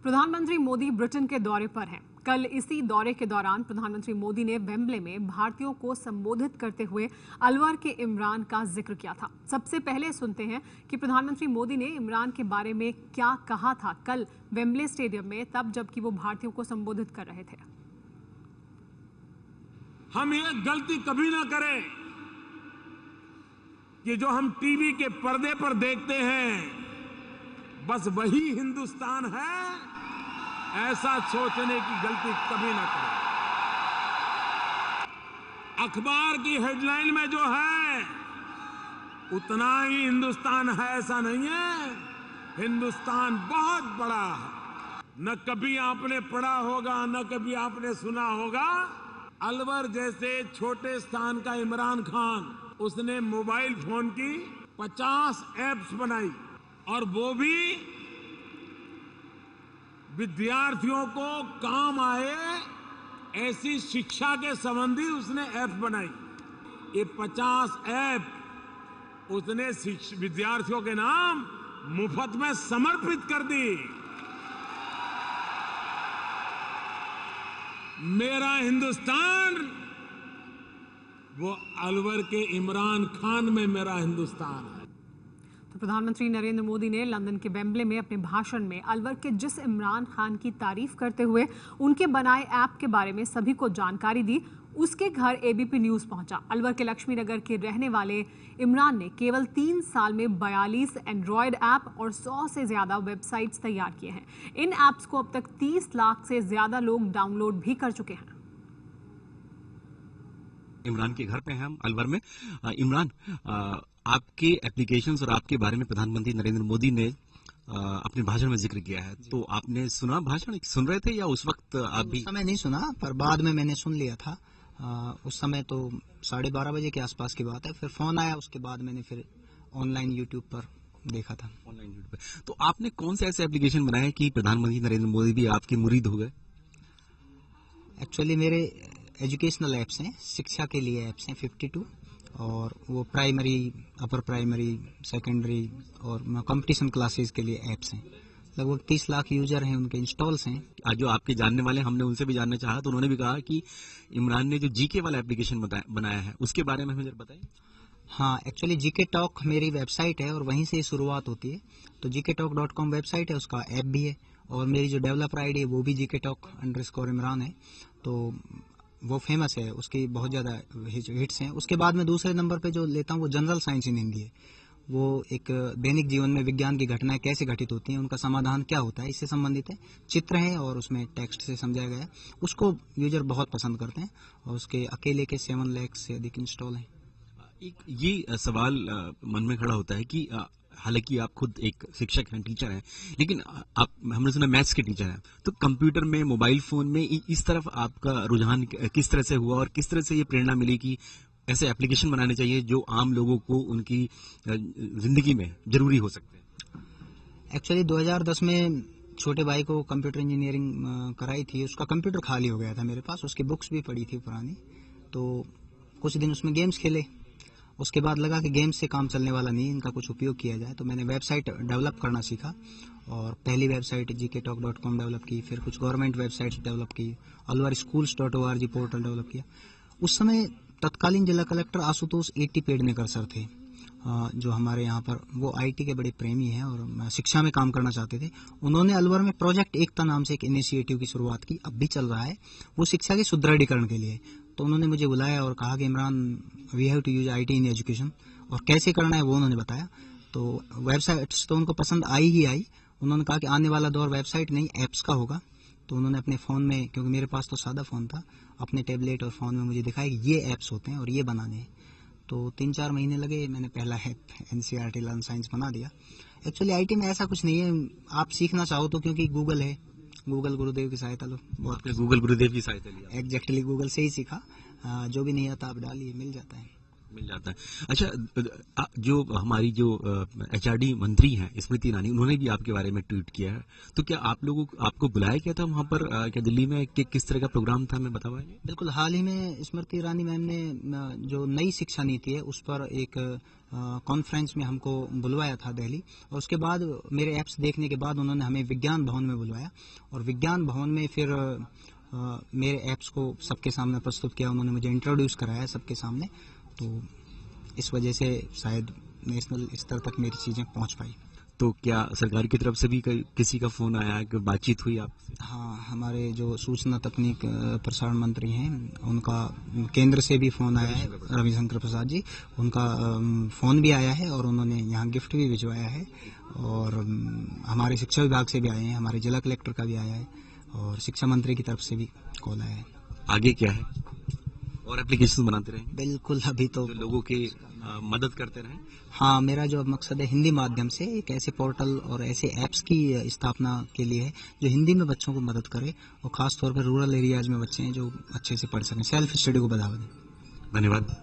प्रधानमंत्री मोदी ब्रिटेन के दौरे पर हैं। कल इसी दौरे के दौरान प्रधानमंत्री मोदी ने वेम्बले में भारतीयों को संबोधित करते हुए अलवर के इमरान का जिक्र किया था। सबसे पहले सुनते हैं कि प्रधानमंत्री मोदी ने इमरान के बारे में क्या कहा था कल वेम्बले स्टेडियम में, तब जबकि वो भारतीयों को संबोधित कर रहे थे। हम ये गलती कभी ना करें कि जो हम टीवी के पर्दे पर देखते हैं बस वही हिंदुस्तान है, ऐसा सोचने की गलती कभी ना करें। अखबार की हेडलाइन में जो है उतना ही हिंदुस्तान है ऐसा नहीं है। हिंदुस्तान बहुत बड़ा है। न कभी आपने पढ़ा होगा न कभी आपने सुना होगा, अलवर जैसे छोटे स्थान का इमरान खान, उसने मोबाइल फोन की 50 ऐप्स बनाई और वो भी विद्यार्थियों को काम आए ऐसी शिक्षा के संबंधी उसने ऐप बनाई। ये 50 ऐप उसने विद्यार्थियों के नाम मुफ्त में समर्पित कर दी। मेरा हिंदुस्तान वो अलवर के इमरान खान में मेरा हिंदुस्तान है। तो प्रधानमंत्री नरेंद्र मोदी ने लंदन के वेम्बले में अपने भाषण में अलवर के जिस इमरान खान की तारीफ करते हुए उनके बनाए ऐप के बारे में सभी को जानकारी दी। उसके घर एबीपी न्यूज पहुंचा। अलवर के लक्ष्मी नगर के रहने वाले इमरान ने केवल 3 साल में 42 एंड्रॉयड ऐप और 100 से ज्यादा वेबसाइट्स तैयार किए हैं। इन ऐप्स को अब तक 30 लाख से ज्यादा लोग डाउनलोड भी कर चुके हैं। इमरान के घर पे हैं हम अलवर में। इमरान, आपके एप्लीकेशंस और आपके बारे में प्रधानमंत्री नरेंद्र मोदी ने अपने भाषण में जिक्र किया है, तो आपने सुना भाषण? सुन रहे थे या उस वक्त आप भी? उस समय नहीं सुना, पर बाद में मैंने सुन लिया था। उस समय तो 12:30 बजे के आसपास की बात है। फिर फोन आया, उसके बाद मैंने फिर ऑनलाइन यूट्यूब पर देखा था। ऑनलाइन यूट्यूब पर। तो आपने कौन से ऐसे एप्लीकेशन बनाए कि प्रधानमंत्री नरेंद्र मोदी भी आपके मुरीद हो गए? एक्चुअली मेरे एजुकेशनल ऐप्स हैं, शिक्षा के लिए ऐप्स हैं 52, और वो प्राइमरी, अपर प्राइमरी, सेकेंडरी और कंपटीशन क्लासेस के लिए ऐप्स हैं। लगभग 30 लाख यूजर हैं, उनके इंस्टॉल्स हैं। आज जो आपके जानने वाले, हमने उनसे भी जानना चाहा तो उन्होंने भी कहा कि इमरान ने जो जीके वाला एप्लीकेशन बनाया है उसके बारे में हमें जरा बताइए। हाँ, एक्चुअली जीके टॉक मेरी वेबसाइट है और वहीं से शुरुआत होती है। तो gktalk.com वेबसाइट है, उसका ऐप भी है, और मेरी जो डेवलपर आईडी है वो भी gktalk_इमरान है। तो वो फेमस है, उसकी बहुत ज़्यादा हिट्स हैं। उसके बाद में दूसरे नंबर पे जो लेता हूँ वो जनरल साइंस इन हिंदी है। वो एक दैनिक जीवन में विज्ञान की घटनाएं कैसे घटित होती हैं, उनका समाधान क्या होता है, इससे संबंधित है। चित्र है और उसमें टेक्स्ट से समझाया गया है। उसको यूजर बहुत पसंद करते हैं और उसके अकेले के 7 लाख से अधिक इंस्टॉल हैं। एक ये सवाल मन में खड़ा होता है कि हालांकि आप खुद एक शिक्षक हैं, टीचर हैं, लेकिन आप, हमने सुना मैथ्स के टीचर हैं, तो कंप्यूटर में, मोबाइल फोन में इस तरफ आपका रुझान किस तरह से हुआ और किस तरह से ये प्रेरणा मिली कि ऐसे एप्लीकेशन बनाने चाहिए जो आम लोगों को उनकी जिंदगी में जरूरी हो सकते हैं? एक्चुअली 2010 में छोटे भाई को कंप्यूटर इंजीनियरिंग कराई थी। उसका कंप्यूटर खाली हो गया था मेरे पास, उसकी बुक्स भी पड़ी थी पुरानी। तो कुछ दिन उसमें गेम्स खेले। उसके बाद लगा कि गेम्स से काम चलने वाला नहीं, इनका कुछ उपयोग किया जाए। तो मैंने वेबसाइट डेवलप करना सीखा और पहली वेबसाइट gktalk.com डेवलप की। फिर कुछ गवर्नमेंट वेबसाइट्स डेवलप की, alwarschools.org पोर्टल डेवलप किया। उस समय तत्कालीन जिला collector Ashutosh A.T. Pednekar sir थे, जो हमारे यहाँ पर, वो IT के बड़े प्रेमी हैं और शिक्षा में काम करना चाहते थे। उन्होंने अलवर में प्रोजेक्ट एकता नाम से एक इनिशिएटिव की शुरुआत की, अब भी चल रहा है। वो शिक्षा के सुदृढ़ीकरण के लिए। तो उन्होंने मुझे बुलाया और कहा कि Imran, we have to use IT in education, और कैसे करना है वो उन्होंने बताया। तो वेबसाइट्स तो उनको पसंद आई ही आई। उन्होंने कहा कि आने वाला दौर वेबसाइट नहीं ऐप्स का होगा। तो उन्होंने अपने फ़ोन में, क्योंकि मेरे पास तो सादा फ़ोन था, अपने टैबलेट और फ़ोन में मुझे दिखाया कि ये ऐप्स होते हैं और ये बनाने हैं। तो 3-4 महीने लगे, मैंने पहला ऐप NCERT लर्न साइंस बना दिया। एक्चुअली IT में ऐसा कुछ नहीं है, आप सीखना चाहो तो, क्योंकि गूगल है, गूगल गुरुदेव की सहायता लो। बहुत गूगल गुरुदेव की सहायता लिया? एग्जैक्टली गूगल से ही सीखा। जो भी नहीं आता आप डालिए, मिल जाता है। मिल जाता है। अच्छा, जो हमारी जो एचआरडी मंत्री हैं स्मृति ईरानी, उन्होंने भी आपके बारे में ट्वीट किया है, तो क्या आपको बुलाया गया था वहां पर, क्या दिल्ली में किस तरह का प्रोग्राम था, मैं बता पाएंगे? बिल्कुल, हाल ही में स्मृति ईरानी मैम ने जो नई शिक्षा नीति है उस पर एक कॉन्फ्रेंस में हमको बुलवाया था दिल्ली, और उसके बाद मेरे ऐप्स देखने के बाद उन्होंने हमें विज्ञान भवन में बुलवाया, और विज्ञान भवन में फिर मेरे ऐप्स को सबके सामने प्रस्तुत किया, उन्होंने मुझे इंट्रोड्यूस कराया सबके सामने, तो इस वजह से शायद नेशनल स्तर तक मेरी चीज़ें पहुंच पाई। तो क्या सरकार की तरफ से भी किसी का फोन आया, कि बातचीत हुई आपसे? हाँ, हमारे जो सूचना तकनीक प्रसारण मंत्री हैं उनका केंद्र से भी फ़ोन आया है, रविशंकर प्रसाद जी, उनका फ़ोन भी आया है और उन्होंने यहाँ गिफ्ट भी भिजवाया है, और हमारे शिक्षा विभाग से भी आए हैं, हमारे जिला कलेक्टर का भी आया है, और शिक्षा मंत्री की तरफ से भी कॉल आया है। आगे क्या है, और एप्लीकेशन बनाते रहेंगे? बिल्कुल, अभी तो लोगों की मदद करते रहें। हाँ, मेरा जो अब मकसद है हिंदी माध्यम से एक ऐसे पोर्टल और ऐसे ऐप्स की स्थापना के लिए है जो हिंदी में बच्चों को मदद करे, और खास तौर पर रूरल एरियाज में बच्चे हैं जो अच्छे से पढ़ सकें, सेल्फ स्टडी को बढ़ावा दें। धन्यवाद।